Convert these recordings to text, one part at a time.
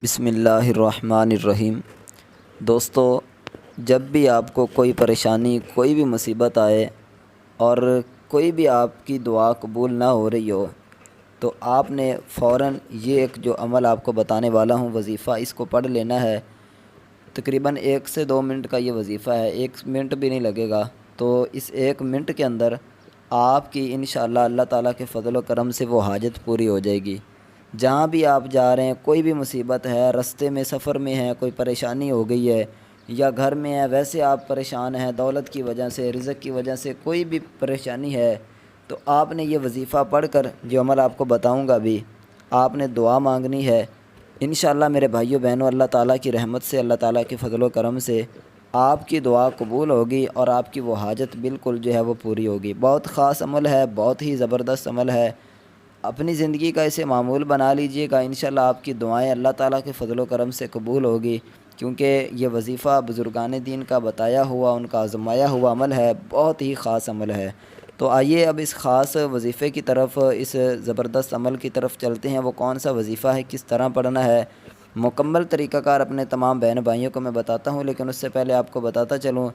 بسم اللہ الرحمن الرحیم۔ دوستو، جب بھی آپ کو کوئی پریشانی، کوئی بھی مصیبت آئے اور کوئی بھی آپ کی دعا قبول نہ ہو رہی ہو تو آپ نے فوراً یہ ایک جو عمل آپ کو بتانے والا ہوں، وظیفہ، اس کو پڑھ لینا ہے۔ تقریباً 1 سے 2 منٹ کا یہ وظیفہ ہے، 1 منٹ بھی نہیں لگے گا۔ تو اس 1 منٹ کے اندر آپ کی انشاءاللہ اللہ تعالیٰ کے فضل و کرم سے وہ حاجت پوری ہو جائے گی۔ جہاں بھی آپ جا رہے ہیں، کوئی بھی مصیبت ہے، رستے میں، سفر میں ہے، کوئی پریشانی ہو گئی ہے یا گھر میں ہے، ویسے آپ پریشان ہیں دولت کی وجہ سے، رزق کی وجہ سے، کوئی بھی پریشانی ہے تو آپ نے یہ وظیفہ پڑھ کر جو عمل آپ کو بتاؤں گا ابھی، آپ نے دعا مانگنی ہے۔ انشاءاللہ میرے بھائیو بہنوں، اللہ تعالیٰ کی رحمت سے، اللہ تعالیٰ کے فضل و کرم سے آپ کی دعا قبول ہوگی اور آپ کی وہ حاجت بالکل جو ہے وہ پوری ہوگی۔ بہت خاص عمل ہے، بہت ہی زبردست عمل ہے۔ اپنی زندگی کا اسے معمول بنا لیجئے گا، انشاءاللہ آپ کی دعائیں اللہ تعالیٰ کے فضل و کرم سے قبول ہوگی، کیونکہ یہ وظیفہ بزرگان دین کا بتایا ہوا، ان کا آزمایا ہوا عمل ہے، بہت ہی خاص عمل ہے۔ تو آئیے اب اس خاص وظیفے کی طرف، اس زبردست عمل کی طرف چلتے ہیں۔ وہ کون سا وظیفہ ہے، کس طرح پڑھنا ہے، مکمل طریقہ کار اپنے تمام بہن بھائیوں کو میں بتاتا ہوں، لیکن اس سے پہلے آپ کو بتاتا چلوں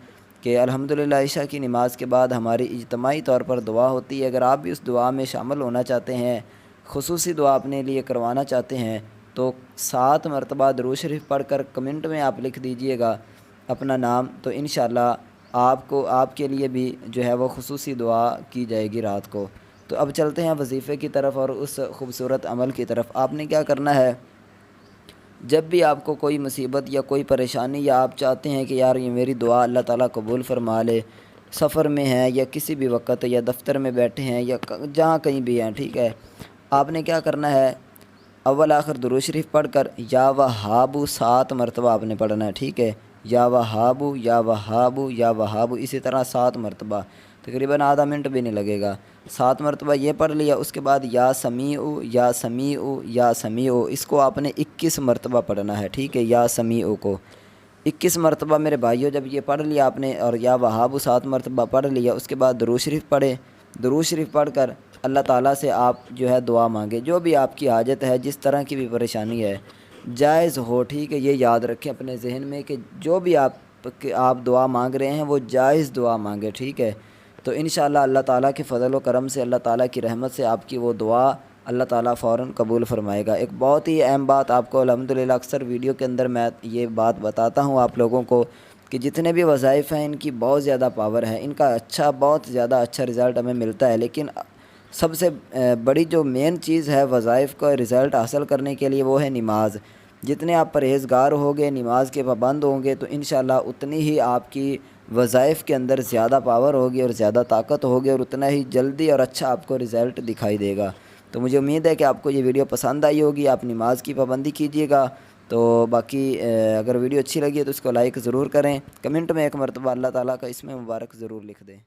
کہ الحمدللہ عشاء کی نماز کے بعد ہماری اجتماعی طور پر دعا ہوتی ہے۔ اگر آپ بھی اس دعا میں شامل ہونا چاہتے ہیں، خصوصی دعا اپنے لیے کروانا چاہتے ہیں، تو 7 مرتبہ درود شریف پڑھ کر کمنٹ میں آپ لکھ دیجئے گا اپنا نام، تو انشاءاللہ آپ کے لیے بھی جو ہے وہ خصوصی دعا کی جائے گی رات کو۔ تو اب چلتے ہیں وظیفے کی طرف اور اس خوبصورت عمل کی طرف۔ آپ نے کیا کرنا ہے، جب بھی آپ کو کوئی مصیبت یا کوئی پریشانی، یا آپ چاہتے ہیں کہ یار یہ میری دعا اللہ تعالیٰ قبول فرما لے، سفر میں ہیں یا کسی بھی وقت، یا دفتر میں بیٹھے ہیں یا جہاں کہیں بھی ہیں، ٹھیک ہے، آپ نے کیا کرنا ہے، اول آخر درود شریف پڑھ کر یا وہابو 7 مرتبہ آپ نے پڑھنا ہے، ٹھیک ہے، یا وہابو یا وہابو یا وہابو، اسی طرح 7 مرتبہ، تقریباً آدھا منٹ بھی نہیں لگے گا۔ 7 مرتبہ یہ پڑھ لیا، اس کے بعد یا سمیعو یا سمیعو یا سمیعو، اس کو آپ نے 21 مرتبہ پڑھنا ہے، ٹھیک ہے، یا سمیعو کو 21 مرتبہ میرے بھائیوں جب یہ پڑھ لیا آپ نے، اور یا وہابو 7 مرتبہ پڑھ لیا، اس کے بعد درود شریف پڑھے۔ درود شریف پڑھ کر اللہ تعالیٰ سے آپ جو ہے دعا مانگے، جو بھی آپ کی حاجت ہے، جس طرح کی بھی پریشانی ہے، جائز ہو، ٹھیک ہے، یہ یاد رکھیں اپنے ذہن میں کہ جو بھی آپ دعا مانگ رہے ہیں وہ جائز دعا مانگے، ٹھیک ہے۔ تو انشاءاللہ اللہ تعالیٰ کے فضل و کرم سے، اللہ تعالیٰ کی رحمت سے آپ کی وہ دعا اللہ تعالیٰ فوراً قبول فرمائے گا۔ ایک بہت ہی اہم بات آپ کو الحمدللہ اکثر ویڈیو کے اندر میں یہ بات بتاتا ہوں آپ لوگوں کو کہ جتنے بھی وظائف ہیں ان کی بہت زیادہ پاور ہے، ان کا بہت زیادہ اچھا رزلٹ ہمیں ملتا ہے، لیکن سب سے بڑی جو مین چیز ہے وظائف کا رزلٹ حاصل کرنے کے لیے وہ ہے نماز۔ جتنے آپ پرہیزگار ہوگے، نماز کے پابند ہوں گے، تو انشاءاللہ اتنی ہی آپ کی وظائف کے اندر زیادہ پاور ہوگی اور زیادہ طاقت ہوگی، اور اتنا ہی جلدی اور اچھا آپ کو رزلٹ دکھائی دے گا۔ تو مجھے امید ہے کہ آپ کو یہ ویڈیو پسند آئی ہوگی، آپ نماز کی پابندی کیجیے گا۔ تو باقی اگر ویڈیو اچھی لگی ہے تو اس کو لائک ضرور کریں، کمنٹ میں 1 مرتبہ اللہ تعالیٰ کا اسم مبارک ضرور لکھ دیں۔